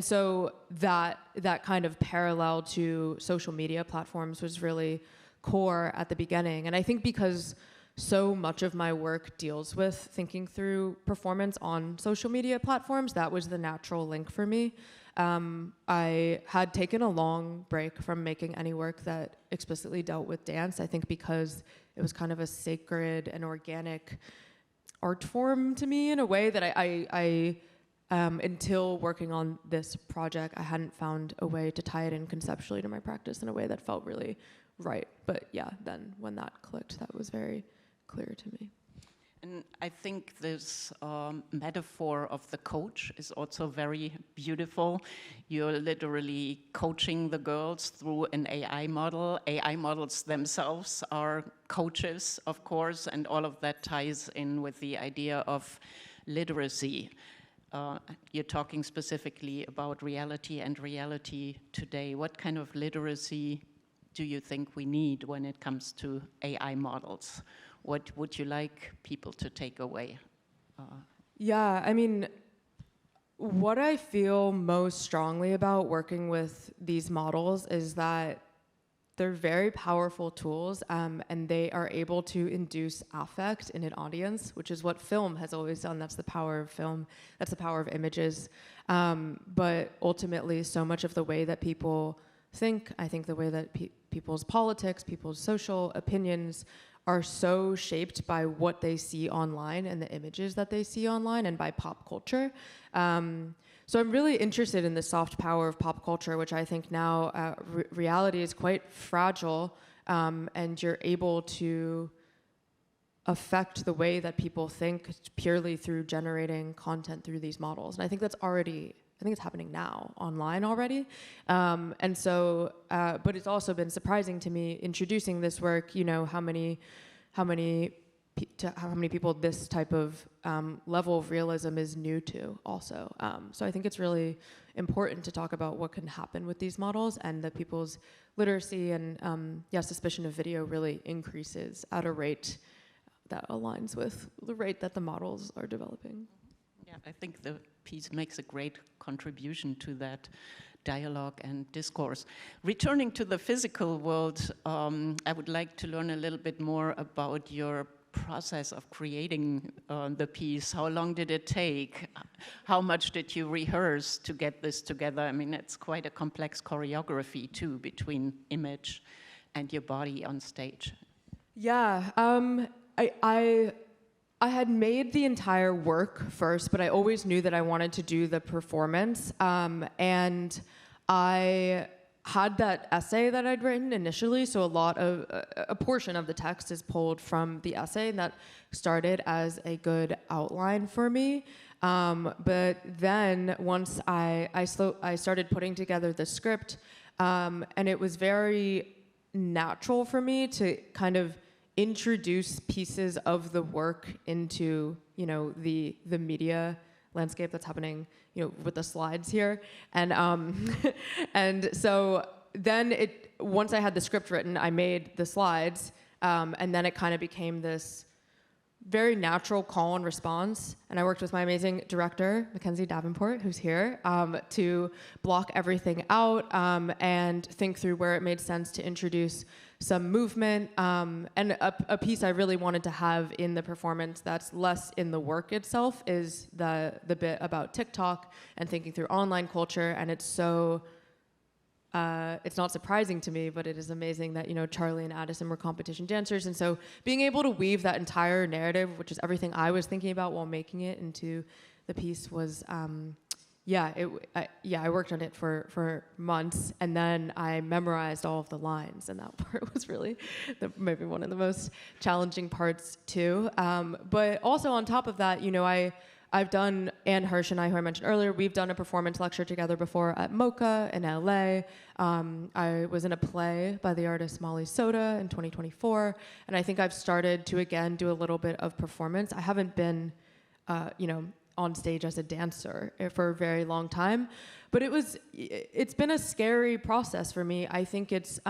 Speaker 3: so that kind of parallel to social media platforms was really core at the beginning. And I think because so much of my work deals with thinking through performance on social media platforms, that was the natural link for me. I had taken a long break from making any work that explicitly dealt with dance, I think because it was kind of a sacred and organic art form to me in a way that I until working on this project, I hadn't found a way to tie it in conceptually to my practice in a way that felt really right. But yeah, then when that clicked, that was very clear to me.
Speaker 17: And I think this metaphor of the coach is also very beautiful. You're literally coaching the girls through an AI model. AI models themselves are coaches, of course, and all of that ties in with the idea of literacy. You're talking specifically about reality and reality today. What kind of literacy do you think we need when it comes to AI models? What would you like people to take away?
Speaker 3: Yeah, I mean, what I feel most strongly about working with these models is that they're very powerful tools, and they are able to induce affect in an audience, which is what film has always done. That's the power of film. That's the power of images. But ultimately, so much of the way that people think, I think the way that people's politics, people's social opinions are so shaped by what they see online and the images that they see online and by pop culture. So I'm really interested in the soft power of pop culture, which I think now reality is quite fragile, and you're able to affect the way that people think purely through generating content through these models. And I think that's already, I think it's happening now online already. And so, but it's also been surprising to me introducing this work, how many people this type of level of realism is new to also. So I think it's really important to talk about what can happen with these models, and that people's literacy and suspicion of video really increases at a rate that aligns with the rate that the models are developing.
Speaker 17: Yeah, I think the piece makes a great contribution to that dialogue and discourse. Returning to the physical world, I would like to learn a little bit more about your process of creating the piece. How long did it take? How much did you rehearse to get this together? I mean, it's quite a complex choreography too, between image and your body on stage.
Speaker 3: Yeah, I had made the entire work first, but I always knew that I wanted to do the performance. And I had that essay that I'd written initially, so a portion of the text is pulled from the essay, and that started as a good outline for me. But then once I started putting together the script, and it was very natural for me to kind of introduce pieces of the work into, the media landscape that's happening, with the slides here. And and so then once I had the script written, I made the slides, and then it kind of became this very natural call and response. And I worked with my amazing director, Mackenzie Davenport, who's here, to block everything out and think through where it made sense to introduce some movement, and a piece I really wanted to have in the performance that's less in the work itself is the bit about TikTok and thinking through online culture. And it's so, it's not surprising to me, but it is amazing that, Charlie and Addison were competition dancers. And so being able to weave that entire narrative, which is everything I was thinking about while making it, into the piece was I worked on it for months, and then I memorized all of the lines, and that part was really maybe one of the most challenging parts too. But also on top of that, I've done, Anne Hirsch and I, who I mentioned earlier, we've done a performance lecture together before at MoCA in LA. I was in a play by the artist Molly Soda in 2024, and I think I've started to again do a little bit of performance. I haven't been, on stage as a dancer for a very long time, but it's been a scary process for me. I think it's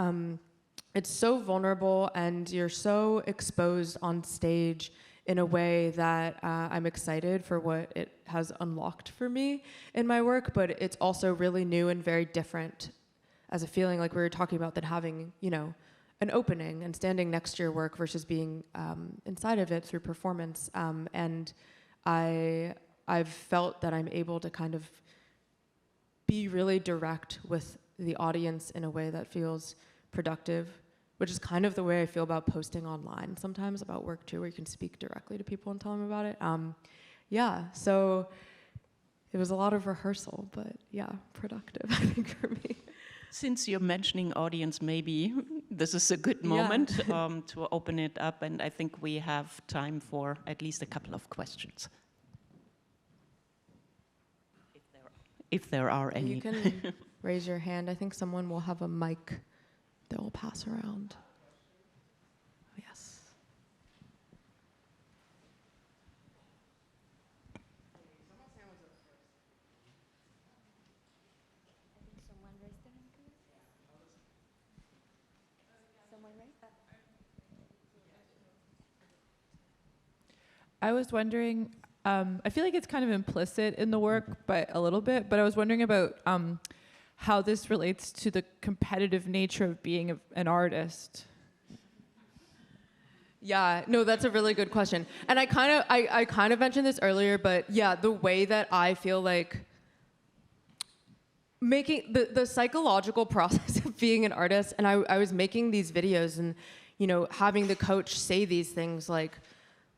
Speaker 3: so vulnerable, and you're so exposed on stage in a way that I'm excited for what it has unlocked for me in my work, but it's also really new and very different as a feeling, like we were talking about, than having, an opening and standing next to your work versus being inside of it through performance. And I've felt that I'm able to kind of be really direct with the audience in a way that feels productive, which is kind of the way I feel about posting online sometimes about work too, where you can speak directly to people and tell them about it. So it was a lot of rehearsal, but productive, I think, for me.
Speaker 17: Since you're mentioning audience, maybe this is a good moment to open it up, and I think we have time for at least a couple of questions. If there are any.
Speaker 3: You can raise your hand. I think someone will have a mic that will pass around. Yes.
Speaker 12: I was wondering, I feel like it's kind of implicit in the work, but a little bit, but I was wondering about how this relates to the competitive nature of being an artist.
Speaker 3: Yeah, no, that's a really good question. And I kind of mentioned this earlier, but the way that I feel like making the psychological process of being an artist, and I was making these videos and, having the coach say these things like,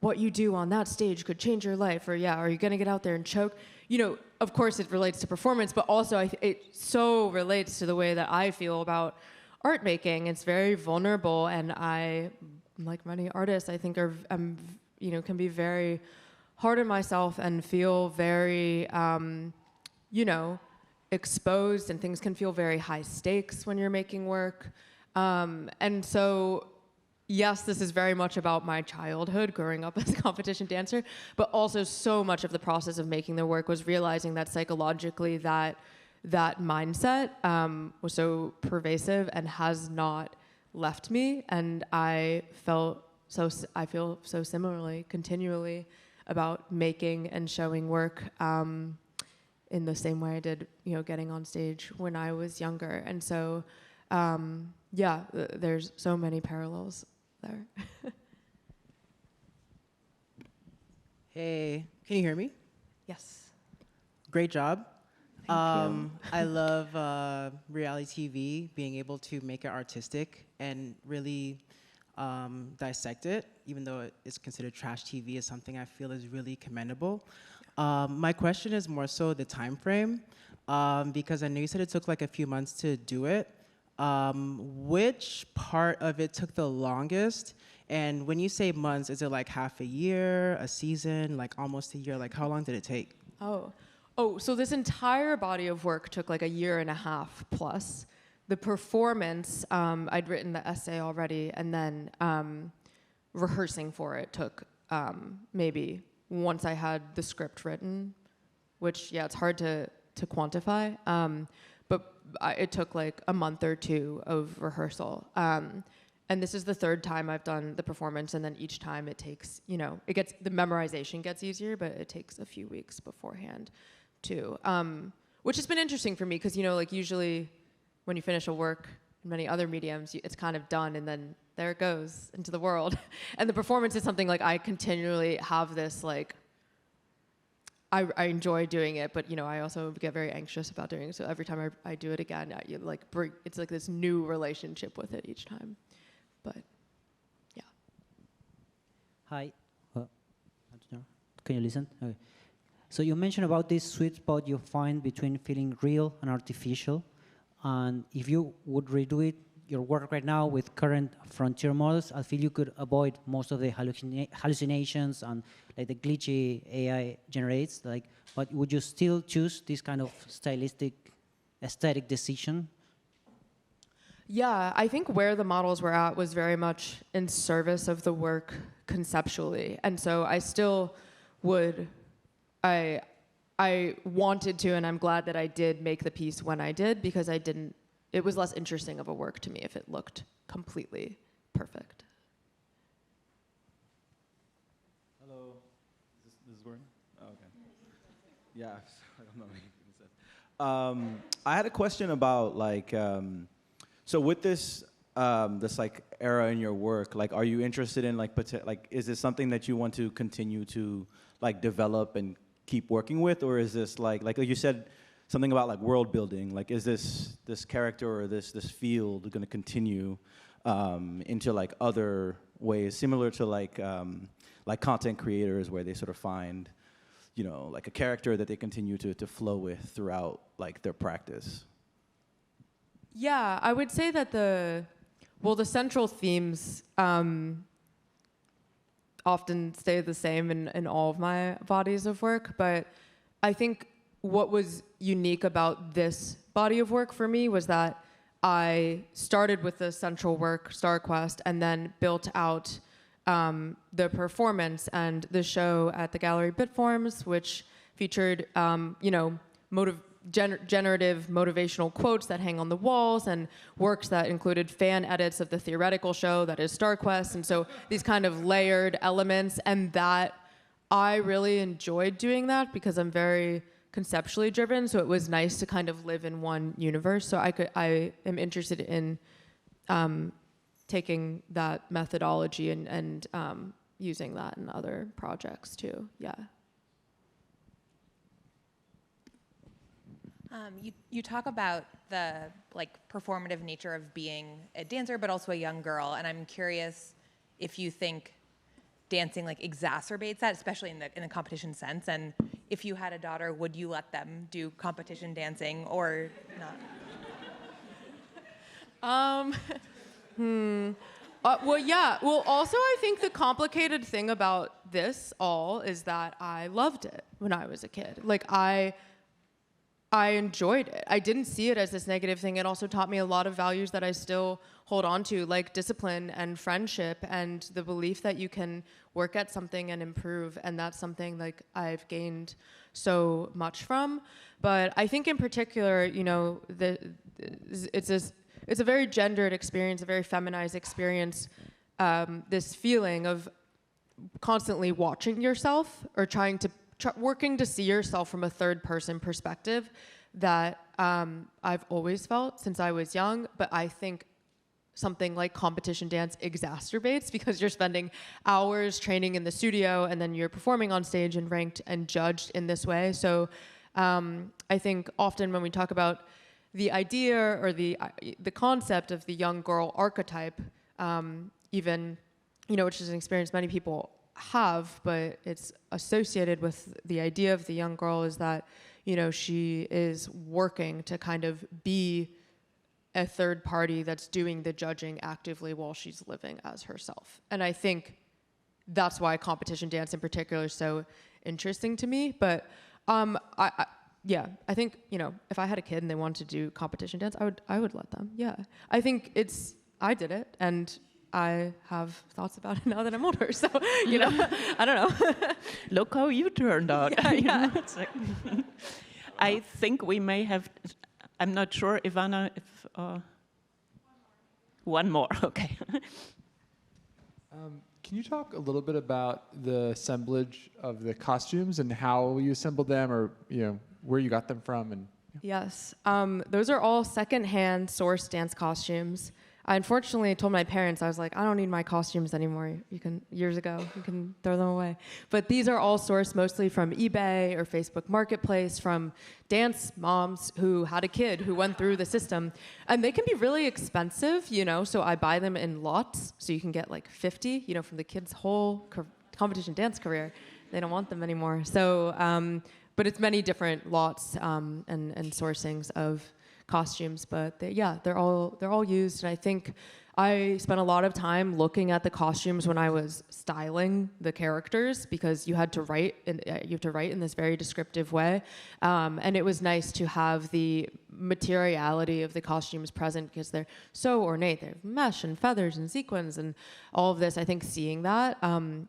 Speaker 3: what you do on that stage could change your life, or are you gonna get out there and choke? Of course it relates to performance, but also it so relates to the way that I feel about art making. It's very vulnerable, and I, like many artists, I think can be very hard on myself and feel very, exposed, and things can feel very high stakes when you're making work. And so, yes, this is very much about my childhood, growing up as a competition dancer, but also so much of the process of making the work was realizing that psychologically that mindset was so pervasive and has not left me. And I feel so similarly, continually, about making and showing work in the same way I did, getting on stage when I was younger. And so, there's so many parallels there.
Speaker 18: Hey, can you hear me?
Speaker 3: Yes.
Speaker 18: Great job.
Speaker 3: Thank you.
Speaker 18: I love reality TV, being able to make it artistic and really dissect it, even though it's considered trash TV, is something I feel is really commendable. My question is more so the time frame, because I know you said it took like a few months to do it. Which part of it took the longest? And when you say months, is it like half a year, a season, like almost a year? Like how long did it take?
Speaker 3: So this entire body of work took like a year and a half plus. The performance, I'd written the essay already, and then rehearsing for it took maybe, once I had the script written, which, it's hard to quantify. But it took like a month or two of rehearsal. And this is the third time I've done the performance, and then each time it takes, the memorization gets easier, but it takes a few weeks beforehand too. Which has been interesting for me, because, usually when you finish a work in many other mediums, it's kind of done, and then there it goes into the world. And the performance is something like I continually have this like, I enjoy doing it, but I also get very anxious about doing it. So every time I do it again, it's like this new relationship with it each time. But
Speaker 19: Hi. Can you listen? Okay. So you mentioned about this sweet spot you find between feeling real and artificial. And if you would redo it, your work right now with current frontier models, I feel you could avoid most of the hallucinations and like the glitchy AI generates. Like, but would you still choose this kind of stylistic, aesthetic decision?
Speaker 3: Yeah, I think where the models were at was very much in service of the work conceptually. And so I still would, I wanted to, and I'm glad that I did make the piece when I did, because it was less interesting of a work to me if it looked completely perfect.
Speaker 20: Hello, this is working? Oh, okay. Yeah, I don't know what you said. I had a question about like, so with this this like era in your work, like, are you interested in like is this something that you want to continue to like develop and keep working with, or is this like you said something about like world building? Like, is this character or this field going to continue into like other ways, similar to like content creators, where they sort of find, you know, like a character that they continue to flow with throughout like their practice?
Speaker 3: Yeah, I would say that the central themes often stay the same in all of my bodies of work, but I think what was unique about this body of work for me was that I started with the central work, StarQuest, and then built out the performance and the show at the gallery Bitforms, which featured, generative motivational quotes that hang on the walls and works that included fan edits of the theoretical show that is StarQuest. And so these kind of layered elements, and that I really enjoyed doing that because I'm very conceptually driven. So it was nice to kind of live in one universe. So I am interested in taking that methodology and using that in other projects too. Yeah.
Speaker 21: You talk about the like performative nature of being a dancer, but also a young girl, and I'm curious if you think dancing like exacerbates that, especially in the competition sense. And if you had a daughter, would you let them do competition dancing or not?
Speaker 3: Well, yeah. Well, also, I think the complicated thing about this all is that I loved it when I was a kid. Like, I enjoyed it. I didn't see it as this negative thing. It also taught me a lot of values that I still hold on to, like discipline and friendship and the belief that you can work at something and improve. And that's something like I've gained so much from. But I think in particular, you know, it's a very gendered experience, a very feminized experience. This feeling of constantly watching yourself or working to see yourself from a third-person perspective that I've always felt since I was young, but I think something like competition dance exacerbates because you're spending hours training in the studio and then you're performing on stage and ranked and judged in this way. So I think often when we talk about the idea or the concept of the young girl archetype, even, you know, which is an experience many people have, but it's associated with the idea of the young girl is that, you know, she is working to kind of be a third party that's doing the judging actively while she's living as herself. And I think that's why competition dance in particular is so interesting to me. But yeah, I think, you know, if I had a kid and they wanted to do competition dance, I would let them. Yeah, I think I did it, and I have thoughts about it now that I'm older. So, you know, I don't know.
Speaker 17: Look how you turned out.
Speaker 3: Yeah.
Speaker 17: I think we may have, I'm not sure, Ivana, if, one more, okay.
Speaker 22: Can you talk a little bit about the assemblage of the costumes and how you assembled them, or, you know, where you got them from? And
Speaker 3: Yes, those are all secondhand sourced dance costumes. I unfortunately told my parents, I was like, I don't need my costumes anymore. Years ago, you can throw them away. But these are all sourced mostly from eBay or Facebook Marketplace, from dance moms who had a kid who went through the system. And they can be really expensive, you know, so I buy them in lots. So you can get like 50, you know, from the kid's whole competition dance career. They don't want them anymore. So, but it's many different lots and sourcings of costumes. But they're all used. And I think I spent a lot of time looking at the costumes when I was styling the characters, because you had to write in this very descriptive way, and it was nice to have the materiality of the costumes present because they're so ornate. They have mesh and feathers and sequins and all of this. I think seeing that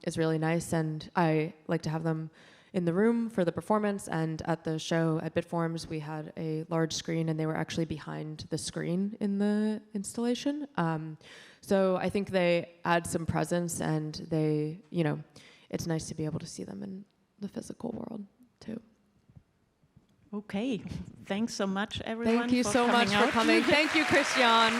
Speaker 3: is really nice, and I like to have them in the room for the performance. And at the show at Bitforms, we had a large screen, and they were actually behind the screen in the installation. So I think they add some presence, and they, it's nice to be able to see them in the physical world too.
Speaker 17: Okay, thanks so much, everyone.
Speaker 3: Thank you so much for coming. Thank you, Christian.